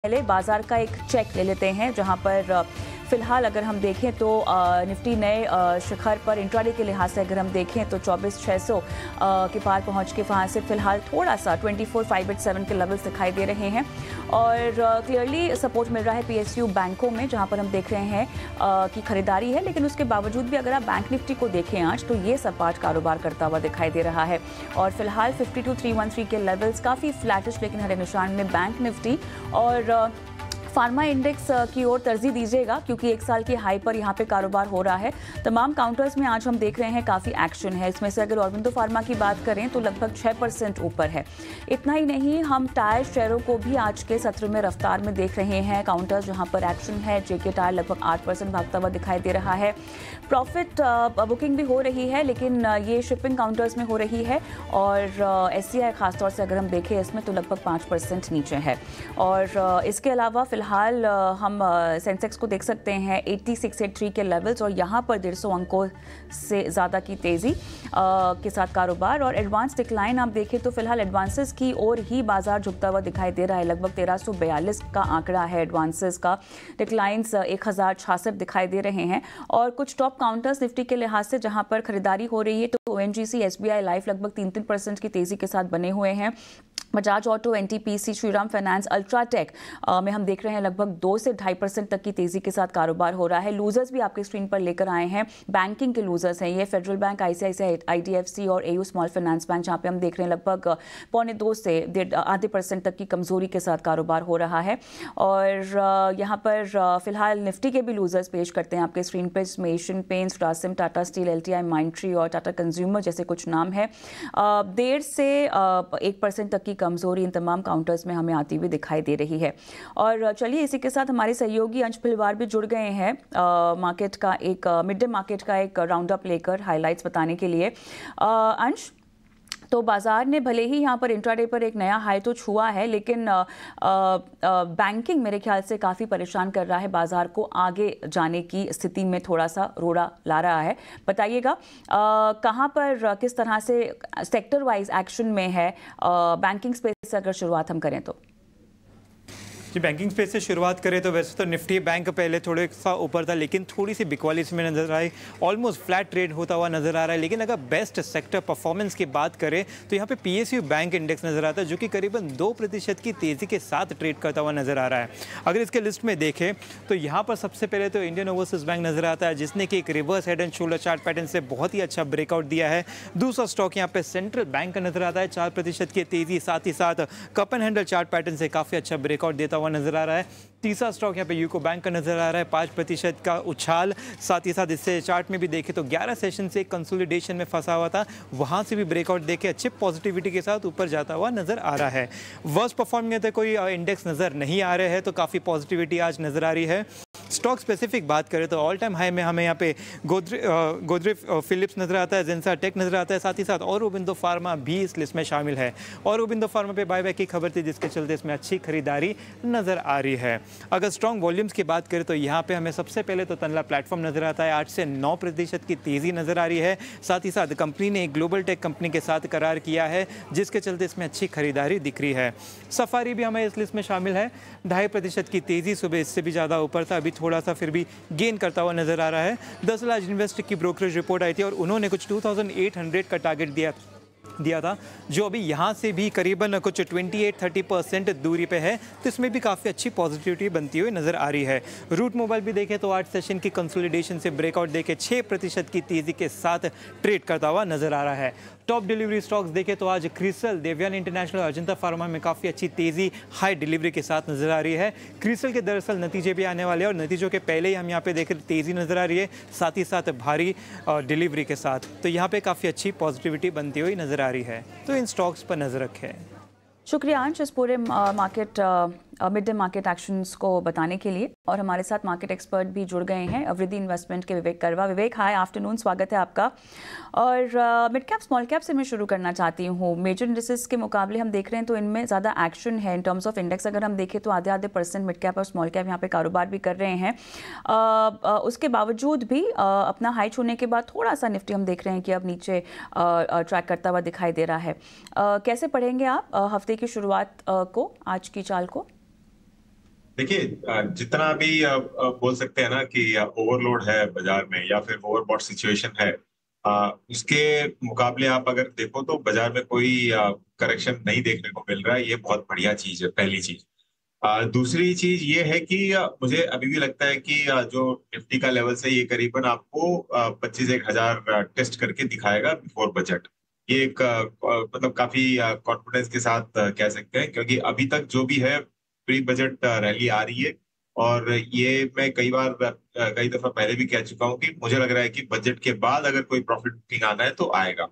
पहले बाजार का एक चेक ले लेते हैं, जहां पर फिलहाल अगर हम देखें तो निफ्टी नए शिखर पर इंट्राडे के लिहाज से अगर हम देखें तो 24,600 के पार पहुंच के वहां से फिलहाल थोड़ा सा 24,587 के लेवल्स दिखाई दे रहे हैं और क्लियरली सपोर्ट मिल रहा है पीएसयू बैंकों में, जहां पर हम देख रहे हैं कि खरीदारी है। लेकिन उसके बावजूद भी अगर आप बैंक निफ्टी को देखें आज तो ये सपाट कारोबार करता हुआ दिखाई दे रहा है और फिलहाल 52,313 के लेवल्स काफ़ी फ्लैटिश लेकिन हरे निशान में बैंक निफ्टी और फार्मा इंडेक्स की ओर तरजीह दीजिएगा क्योंकि एक साल की हाई पर यहाँ पे कारोबार हो रहा है। तमाम काउंटर्स में आज हम देख रहे हैं काफ़ी एक्शन है। इसमें से अगर ऑरबिंदो फार्मा की बात करें तो लगभग 6% ऊपर है। इतना ही नहीं, हम टायर शेयरों को भी आज के सत्र में रफ्तार में देख रहे हैं। काउंटर्स जहाँ पर एक्शन है, जेके टायर लगभग 8% भागता हुआ दिखाई दे रहा है। प्रॉफिट बुकिंग भी हो रही है लेकिन ये शिपिंग काउंटर्स में हो रही है और एससीआई खासतौर से अगर हम देखें इसमें तो लगभग 5% नीचे है। और इसके अलावा फिलहाल हम सेंसेक्स को देख सकते हैं 8683 के लेवल्स और यहाँ पर 150 अंकों से ज़्यादा की तेज़ी के साथ कारोबार। और एडवांस डिक्लाइन आप देखें तो फिलहाल एडवांसेस की ओर ही बाजार झुकता हुआ दिखाई दे रहा है। लगभग 1342 का आंकड़ा है एडवांसेस का, डिक्लाइंस 1066 दिखाई दे रहे हैं। और कुछ टॉप काउंटर्स निफ्टी के लिहाज से जहाँ पर खरीदारी हो रही है तो ओएनजीसी, एसबीआई लाइफ लगभग 3% की तेज़ी के साथ बने हुए हैं। Bajaj auto, NTPC, Shriram finance, UltraTech में हम देख रहे हैं लगभग 2 से 2.5% तक की तेजी के साथ कारोबार हो रहा है। लूजर्स भी आपके स्क्रीन पर लेकर आए हैं। बैंकिंग के लूजर्स हैं ये फेडरल बैंक, आईसीआईसीआई, आईडीएफसी और एयू स्मॉल फाइनेंस बैंक, जहां पे हम देख रहे हैं लगभग 0.25 से 0.5% तक की कमजोरी के साथ कारोबार हो रहा है। और यहाँ पर फिलहाल निफ्टी के भी लूजर्स पेश करते हैं आपके स्क्रीन पर, इसमें Asian paints, Grasim, Tata steel, LTI, Mindtree और टाटा कंज्यूमर जैसे कुछ नाम है। 1.5 से 1% तक की कमजोरी इन तमाम काउंटर्स में हमें आती हुई दिखाई दे रही है। और चलिए इसी के साथ हमारे सहयोगी अंश भिलवार भी जुड़ गए हैं मार्केट का एक मिड डे मार्केट का एक राउंड अप लेकर हाइलाइट्स बताने के लिए। अंश, तो बाजार ने भले ही यहाँ पर इंट्राडे पर एक नया हाई तो छुआ है लेकिन बैंकिंग मेरे ख्याल से काफ़ी परेशान कर रहा है बाजार को, आगे जाने की स्थिति में थोड़ा सा रोड़ा ला रहा है। बताइएगा कहाँ पर किस तरह से सेक्टर वाइज एक्शन में है बैंकिंग स्पेस से अगर शुरुआत हम करें तो? जी, बैंकिंग स्पेस से शुरुआत करें तो वैसे तो निफ्टी बैंक पहले थोड़े सा ऊपर था लेकिन थोड़ी सी बिकवाली इसमें नजर आई, ऑलमोस्ट फ्लैट ट्रेड होता हुआ नजर आ रहा है। लेकिन अगर बेस्ट सेक्टर परफॉर्मेंस की बात करें तो यहाँ पे पीएसयू बैंक इंडेक्स नजर आता है जो कि करीबन 2% की तेजी के साथ ट्रेड करता हुआ नजर आ रहा है। अगर इसके लिस्ट में देखें तो यहाँ पर सबसे पहले तो इंडियन ओवरसीज बैंक नजर आता है जिसने कि एक reverse head and shoulder chart pattern से बहुत ही अच्छा ब्रेकआउट दिया है। दूसरा स्टॉक यहाँ पे सेंट्रल बैंक का नजर आता है 4% की तेजी, साथ ही साथ cup and handle chart pattern से काफी अच्छा ब्रेकआउट देता हुआ नजर आ रहा है। तीसरा स्टॉक यहाँ पे यूको बैंक का नजर आ रहा है 5% का उछाल, साथ ही साथ इससे चार्ट में भी देखें तो 11 सेशन से कंसोलिडेशन में फंसा हुआ था, वहां से भी ब्रेकआउट देके अच्छे पॉजिटिविटी के साथ ऊपर जाता हुआ नजर आ रहा है। वर्स्ट परफॉर्मिंग तो कोई इंडेक्स नजर नहीं आ रहे हैं तो काफी पॉजिटिविटी आज नजर आ रही है। स्टॉक स्पेसिफिक बात करें तो ऑल टाइम हाई में हमें यहाँ पे गोदरेज फिलिप्स नजर आता है, जेंसा टेक नजर आता है, साथ ही साथ औरोबिंदो फार्मा भी इस लिस्ट में शामिल है। औरोबिंदो फार्मा पे बायबैक की खबर थी जिसके चलते इसमें अच्छी खरीदारी नजर आ रही है। अगर स्ट्रॉन्ग वॉल्यूम्स की बात करें तो यहाँ पे हमें सबसे पहले तो तनला प्लेटफॉर्म नजर आता है, 8 से 9% की तेजी नजर आ रही है। साथ ही साथ कंपनी ने एक ग्लोबल टेक कंपनी के साथ करार किया है जिसके चलते इसमें अच्छी खरीदारी दिख रही है। सफारी भी हमें इस लिस्ट में शामिल है, 2.5% की तेजी, सुबह इससे भी ज़्यादा ऊपर था, अभी थोड़ा सा फिर भी गेन करता हुआ नजर आ रहा है। 10 लाख इन्वेस्टर की ब्रोकरेज रिपोर्ट आई थी और उन्होंने कुछ 2800 का टारगेट दिया था जो अभी यहाँ से भी करीबन कुछ 28-30% दूरी पे है, तो इसमें भी काफ़ी अच्छी पॉजिटिविटी बनती हुई नजर आ रही है। रूट मोबाइल भी देखें तो 8 सेशन की कंसोलिडेशन से ब्रेकआउट देके 6% की तेजी के साथ ट्रेड करता हुआ नजर आ रहा है। टॉप डिलीवरी स्टॉक्स देखें तो आज क्रिसल, देवयानी इंटरनेशनल, अजंता फार्मा में काफ़ी अच्छी तेजी हाई डिलीवरी के साथ नजर आ रही है। क्रिसल के दरअसल नतीजे भी आने वाले हैं और नतीजों के पहले ही हम यहाँ पे देखें तेजी नजर आ रही है, साथ ही साथ भारी डिलीवरी के साथ, तो यहाँ पे काफ़ी अच्छी पॉजिटिविटी बनती हुई नजर आ रही है। तो इन स्टॉक्स पर नजर रखें। शुक्रिया अंश इस पूरे market mid day market actions को बताने के लिए। और हमारे साथ मार्केट एक्सपर्ट भी जुड़ गए हैं, अवृद्धि इन्वेस्टमेंट के विवेक करवा। विवेक, हाय आफ्टरनून, स्वागत है आपका। और मिड कैप स्मॉल कैप से मैं शुरू करना चाहती हूँ। मेजर इंडेक्सेस के मुकाबले हम देख रहे हैं तो इनमें ज़्यादा एक्शन है इन टर्म्स ऑफ इंडेक्स। अगर हम देखें तो आधे % मिड कैप और स्मॉल कैप यहाँ पे कारोबार भी कर रहे हैं। उसके बावजूद भी अपना हाई छूने के बाद थोड़ा सा निफ्टी हम देख रहे हैं कि अब नीचे ट्रैक करता हुआ दिखाई दे रहा है। कैसे पढ़ेंगे आप हफ्ते की शुरुआत को, आज की चाल को? देखिए, जितना भी बोल सकते हैं ना कि ओवरलोड है बाजार में या फिर ओवरबॉट सिचुएशन है, उसके मुकाबले आप अगर देखो तो बाजार में कोई करेक्शन नहीं देखने को मिल रहा है। ये बहुत बढ़िया चीज है, पहली चीज। दूसरी चीज ये है कि मुझे अभी भी लगता है कि जो निफ्टी का लेवल है ये करीबन आपको 25,000 टेस्ट करके दिखाएगा बिफोर बजट। ये एक मतलब काफी कॉन्फिडेंस के साथ कह सकते हैं, क्योंकि अभी तक जो भी है प्री बजट रैली आ रही है। और ये मैं कई दफा पहले भी कह चुका हूँ कि मुझे लग रहा है कि बजट के बाद अगर कोई प्रॉफिट बुकिंग आना है तो आएगा।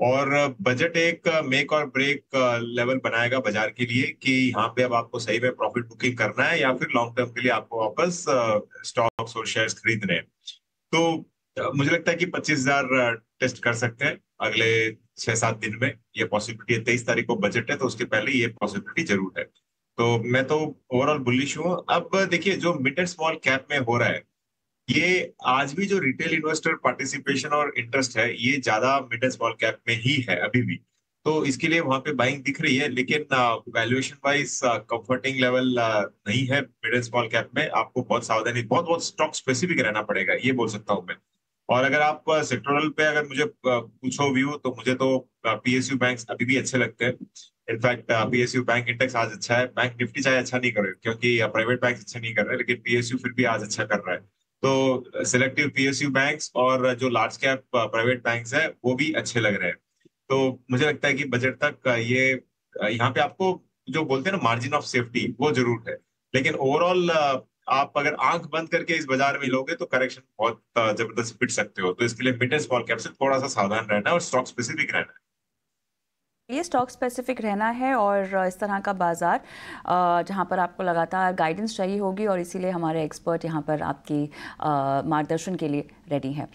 और बजट एक मेक और ब्रेक लेवल बनाएगा बाजार के लिए कि यहाँ पे अब आपको सही में प्रॉफिट बुकिंग करना है या फिर लॉन्ग टर्म के लिए आपको वापस स्टॉक्स और शेयर्स खरीदने हैं। तो मुझे लगता है कि 25,000 टेस्ट कर सकते हैं अगले 6-7 दिन में। ये पॉसिबिलिटी है। 23 तारीख को बजट है तो उसके पहले ये पॉसिबिलिटी जरूर है। तो मैं तो ओवरऑल बुलिश हूँ। अब देखिए, जो मिड एंड स्मॉल कैप में हो रहा है, ये आज भी जो रिटेल इन्वेस्टर पार्टिसिपेशन और इंटरेस्ट है ये ज्यादा मिड एंड स्मॉल कैप में ही है अभी भी। तो इसके लिए वहां पे बाइंग दिख रही है, लेकिन वैल्यूएशन वाइज कंफर्टिंग लेवल नहीं है। मिड एंड स्मॉल कैप में आपको बहुत सावधानी, बहुत बहुत स्टॉक स्पेसिफिक रहना पड़ेगा, ये बोल सकता हूँ मैं। और अगर आप सेक्टोरल पे अगर मुझे पूछो व्यू, तो मुझे तो पीएसयू बैंक्स अभी भी अच्छे लगते हैं। इनफैक्ट पीएसयू बैंक इंडेक्स आज अच्छा है। बैंक निफ्टी चाहे अच्छा नहीं करे क्योंकि प्राइवेट बैंक अच्छे नहीं कर रहे, लेकिन पीएसयू फिर भी आज अच्छा कर रहा है। तो सिलेक्टिव पीएसयू बैंक्स और जो लार्ज कैप प्राइवेट बैंक्स है वो भी अच्छे लग रहे हैं। तो मुझे लगता है कि बजट तक ये यहाँ पे आपको जो बोलते हैं ना मार्जिन ऑफ सेफ्टी, वो जरूर है। लेकिन ओवरऑल आप अगर आंख बंद करके इस बाजार में लोगे तो करेक्शन बहुत जबरदस्त पिट सकते हो। तो इसके लिए मिड एंड स्मॉल कैप से थोड़ा सा सावधान रहना है और स्टॉक स्पेसिफिक रहना है। ये स्टॉक स्पेसिफिक रहना है और इस तरह का बाजार जहां पर आपको लगातार गाइडेंस चाहिए होगी और इसीलिए हमारे एक्सपर्ट यहां पर आपकी मार्गदर्शन के लिए रेडी हैं।